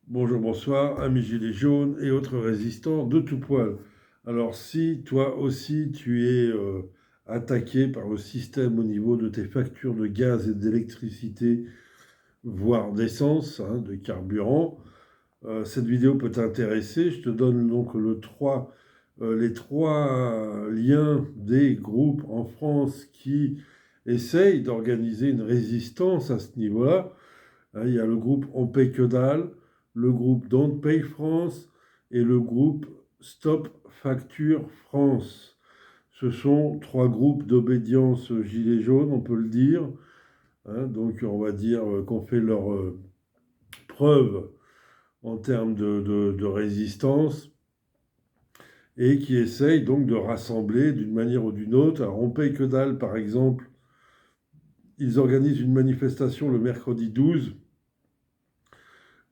Bonjour, bonsoir, amis gilets jaunes et autres résistants de tout poil. Alors si toi aussi tu es attaqué par le système au niveau de tes factures de gaz et d'électricité, voire d'essence, hein, de carburant, cette vidéo peut t'intéresser. Je te donne donc les trois liens des groupes en France qui essayent d'organiser une résistance à ce niveau-là. Hein, il y a le groupe On paye que dalle, le groupe Don't Pay France et le groupe Stop Facture France. Ce sont trois groupes d'obédience gilets jaunes, on peut le dire. Hein, donc on va dire qu'on fait leur preuve en termes de résistance et qui essayent donc de rassembler d'une manière ou d'une autre. Alors On paye que dalle, par exemple, ils organisent une manifestation le mercredi 12.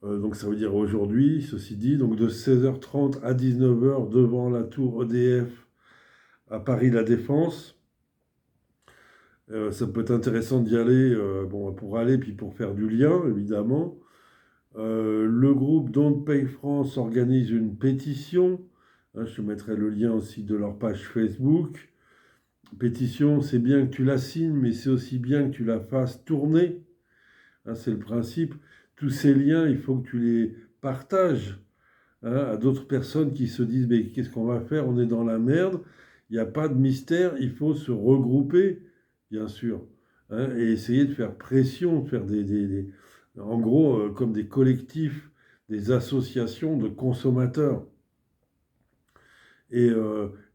Donc ça veut dire aujourd'hui, ceci dit, donc de 16h30 à 19h devant la tour EDF à Paris La Défense. Ça peut être intéressant d'y aller, bon, pour aller puis pour faire du lien, évidemment. Le groupe Don't Pay France organise une pétition. Hein, je te mettrai le lien aussi de leur page Facebook. Pétition, c'est bien que tu la signes, mais c'est aussi bien que tu la fasses tourner. Hein, c'est le principe. Tous ces liens, il faut que tu les partages, hein, à d'autres personnes qui se disent mais qu'est-ce qu'on va faire? On est dans la merde. Il n'y a pas de mystère. Il faut se regrouper, bien sûr, hein, et essayer de faire pression, de faire en gros, comme des collectifs, des associations de consommateurs. Et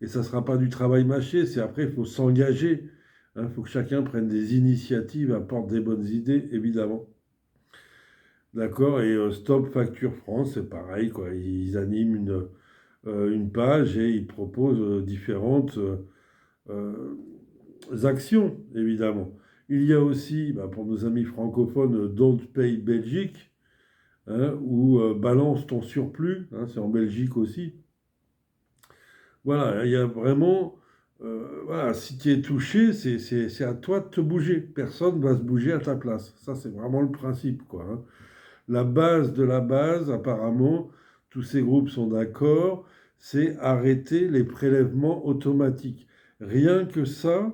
ça ne sera pas du travail mâché. C'est après, il faut s'engager. Il faut que chacun prenne des initiatives, apporte des bonnes idées, évidemment. D'accord, et Stop Facture France, c'est pareil, quoi. Ils animent une page et ils proposent différentes actions, évidemment. Il y a aussi, bah, pour nos amis francophones, Don't Pay Belgique, hein, ou Balance ton surplus, hein, c'est en Belgique aussi. Voilà, il y a vraiment, voilà, si tu es touché, c'est à toi de te bouger. Personne ne va se bouger à ta place. Ça, c'est vraiment le principe, quoi, hein. La base de la base, apparemment, tous ces groupes sont d'accord, c'est arrêter les prélèvements automatiques. Rien que ça,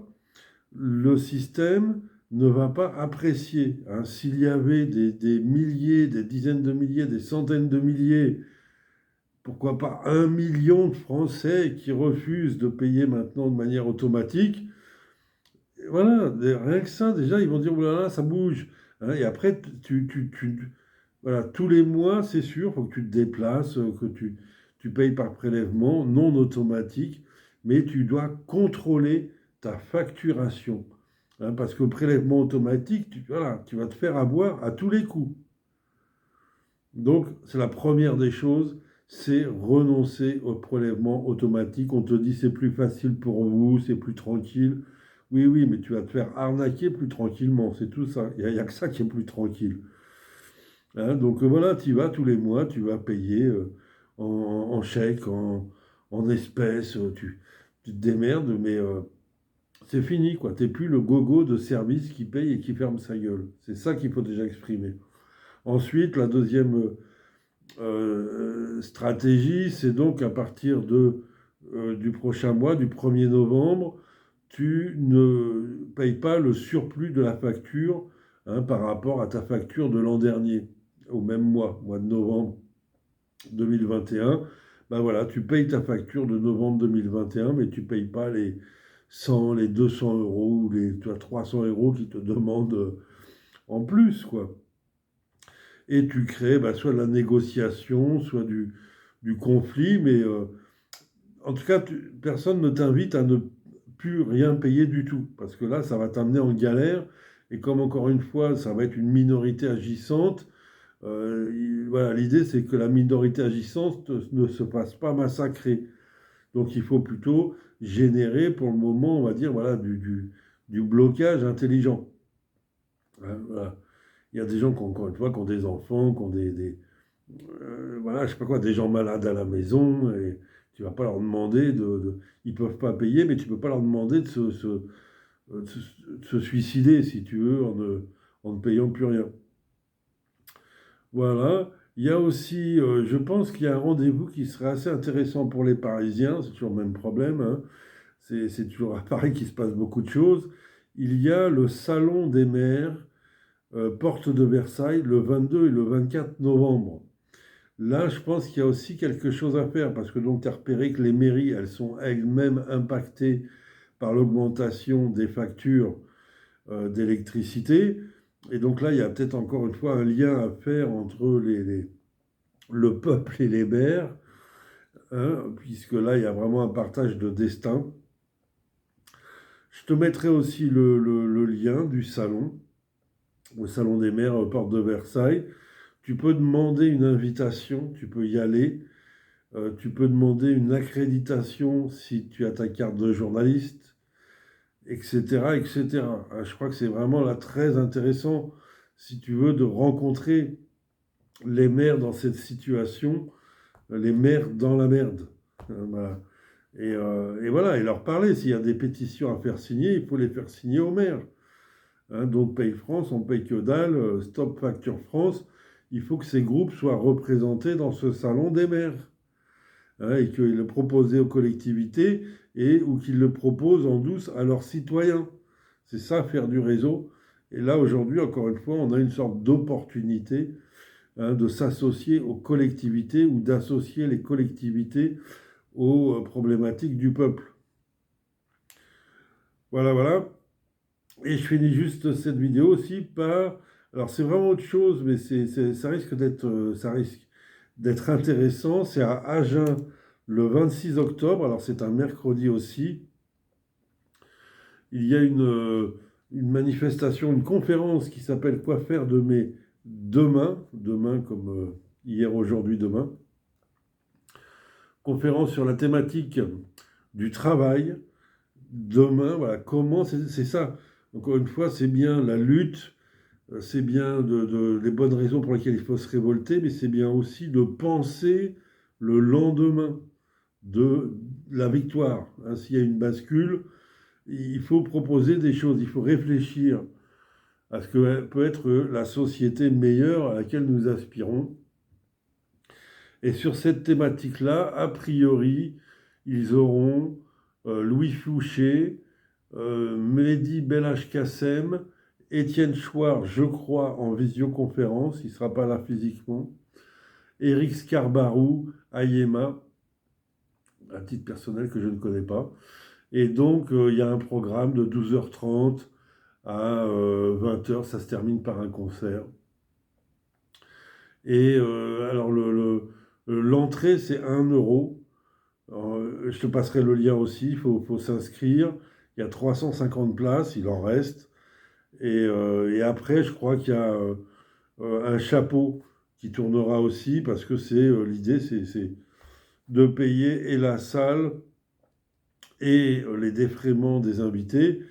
le système ne va pas apprécier, hein. S'il y avait des milliers, des dizaines de milliers, des centaines de milliers, pourquoi pas 1 million de Français qui refusent de payer maintenant de manière automatique, voilà, rien que ça, déjà, ils vont dire, oulala, ça bouge, hein. Et après, voilà, tous les mois, c'est sûr, il faut que tu te déplaces, que tu payes par prélèvement, non automatique, mais tu dois contrôler ta facturation, hein, parce que le prélèvement automatique, voilà, tu vas te faire avoir à tous les coups. Donc, c'est la première des choses, c'est renoncer au prélèvement automatique. On te dit c'est plus facile pour vous, c'est plus tranquille. Oui, oui, mais tu vas te faire arnaquer plus tranquillement, c'est tout ça. Il n'y a que ça qui est plus tranquille. Hein, donc voilà, tu y vas tous les mois, tu vas payer en chèque, en espèces, tu te démerdes, mais c'est fini, quoi. T'es plus le gogo de service qui paye et qui ferme sa gueule. C'est ça qu'il faut déjà exprimer. Ensuite, la deuxième stratégie, c'est donc à partir du prochain mois, du 1er novembre, tu ne payes pas le surplus de la facture, hein, par rapport à ta facture de l'an dernier, au même mois de novembre 2021. Ben voilà, tu payes ta facture de novembre 2021, mais tu ne payes pas les 100, les 200 euros ou les 300 euros qui te demandent en plus, quoi. Et tu crées soit de la négociation, soit du conflit, mais en tout cas, personne ne t'invite à ne plus rien payer du tout, parce que là, ça va t'amener en galère, et comme encore une fois, ça va être une minorité agissante, voilà, l'idée c'est que la minorité agissante ne se fasse pas massacrer. Donc il faut plutôt générer pour le moment, on va dire, voilà, du blocage intelligent. Hein, voilà. Il y a des gens qui ont, encore une fois, qui ont des enfants, qui ont voilà, je sais pas quoi, des gens malades à la maison, et tu vas pas leur demander ils peuvent pas payer, mais tu peux pas leur demander de se suicider, si tu veux, en ne payant plus rien. Voilà. Il y a aussi, je pense qu'il y a un rendez-vous qui serait assez intéressant pour les Parisiens, c'est toujours le même problème, hein. C'est toujours à Paris qu'il se passe beaucoup de choses. Il y a le Salon des maires, porte de Versailles, le 22 et le 24 novembre. Là, je pense qu'il y a aussi quelque chose à faire, parce que donc tu as repéré que les mairies, elles sont elles-mêmes impactées par l'augmentation des factures d'électricité. Et donc là, il y a peut-être encore une fois un lien à faire entre le peuple et les maires, hein, puisque là, il y a vraiment un partage de destin. Je te mettrai aussi le lien du salon, au salon des maires, porte de Versailles. Tu peux demander une invitation, tu peux y aller. Tu peux demander une accréditation si tu as ta carte de journaliste, etc., etc. Je crois que c'est vraiment là très intéressant, si tu veux, de rencontrer les maires dans cette situation, les maires dans la merde. Voilà. Et voilà, et leur parler. S'il y a des pétitions à faire signer, il faut les faire signer aux maires. Hein, donc Paye France, on paye que dalle, Stop Facture France. Il faut que ces groupes soient représentés dans ce salon des maires, hein, et qu'ils le proposaient aux collectivités et ou qu'ils le proposent en douce à leurs citoyens. C'est ça, faire du réseau. Et là, aujourd'hui, encore une fois, on a une sorte d'opportunité, hein, de s'associer aux collectivités ou d'associer les collectivités aux problématiques du peuple. Voilà, voilà. Et je finis juste cette vidéo aussi par... Alors c'est vraiment autre chose, mais ça risque d'être intéressant. C'est à Agen le 26 octobre. Alors c'est un mercredi aussi. Il y a une manifestation, une conférence qui s'appelle Quoi faire de mes demain, demain comme hier, aujourd'hui, demain. Conférence sur la thématique du travail. Demain, voilà, comment, c'est ça. Encore une fois, c'est bien la lutte, c'est bien les bonnes raisons pour lesquelles il faut se révolter, mais c'est bien aussi de penser le lendemain de la victoire. Hein, s'il y a une bascule, il faut proposer des choses, il faut réfléchir à ce que peut être la société meilleure à laquelle nous aspirons. Et sur cette thématique-là, a priori, ils auront Louis Fouché, Mehdi Belhaj-Kassem, Étienne Chouard, je crois, en visioconférence, il ne sera pas là physiquement, Éric Scarbarou, Ayema, à titre personnel que je ne connais pas. Et donc, il y a un programme de 12h30 à 20h, ça se termine par un concert. Et alors, l'entrée, c'est 1 euro. Je te passerai le lien aussi, faut s'inscrire. Il y a 350 places, il en reste. Et après, je crois qu'il y a un chapeau qui tournera aussi, parce que l'idée, c'est de payer et la salle et les défraiements des invités,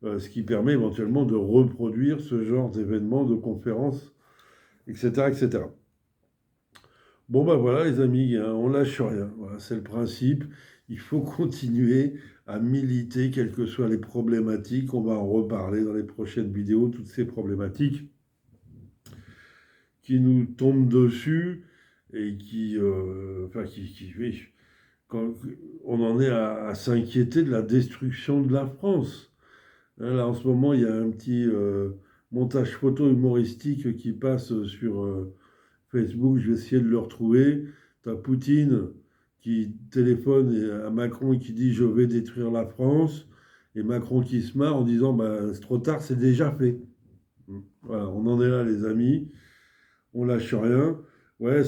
ce qui permet éventuellement de reproduire ce genre d'événements, de conférences, etc., etc. Bon ben voilà les amis, hein, on lâche rien. Voilà, c'est le principe. Il faut continuer à militer, quelles que soient les problématiques. On va en reparler dans les prochaines vidéos, toutes ces problématiques qui nous tombent dessus et oui, quand on en est à s'inquiéter de la destruction de la France. Hein, là en ce moment, il y a un petit montage photo humoristique qui passe sur Facebook, je vais essayer de le retrouver. Tu as Poutine qui téléphone à Macron et qui dit je vais détruire la France. Et Macron qui se marre en disant bah, c'est trop tard, c'est déjà fait. Voilà, on en est là les amis, on lâche rien. Ouais,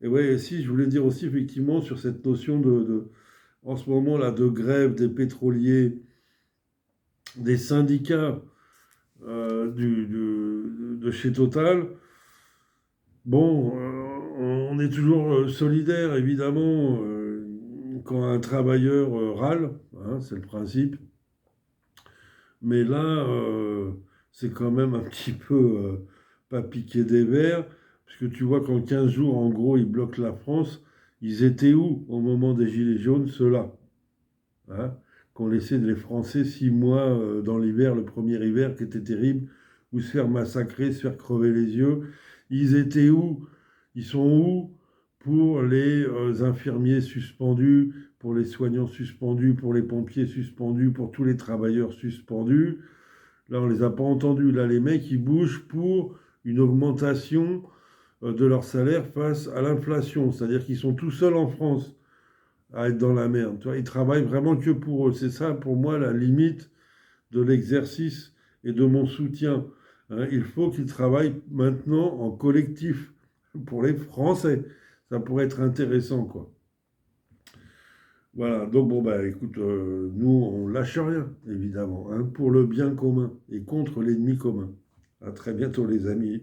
et ouais, si, je voulais dire aussi effectivement sur cette notion en ce moment là, de grève des pétroliers, des syndicats de chez Total. Bon, on est toujours solidaire, évidemment, quand un travailleur râle, hein, c'est le principe. Mais là, c'est quand même un petit peu pas piquer des verres, parce que tu vois qu'en 15 jours, en gros, ils bloquent la France. Ils étaient où au moment des Gilets jaunes, ceux-là, hein, qu'on laissait les Français 6 mois dans l'hiver, le premier hiver qui était terrible, ou se faire massacrer, se faire crever les yeux. Ils étaient où Ils sont où pour les infirmiers suspendus, pour les soignants suspendus, pour les pompiers suspendus, pour tous les travailleurs suspendus? Là, on les a pas entendus. Là, les mecs, ils bougent pour une augmentation de leur salaire face à l'inflation. C'est-à-dire qu'ils sont tout seuls en France à être dans la merde. Tu vois, ils travaillent vraiment que pour eux. C'est ça, pour moi, la limite de l'exercice et de mon soutien. Hein, il faut qu'ils travaillent maintenant en collectif pour les Français. Ça pourrait être intéressant, quoi. Voilà, donc bon, bah écoute, nous, on lâche rien, évidemment, hein, pour le bien commun et contre l'ennemi commun. À très bientôt, les amis.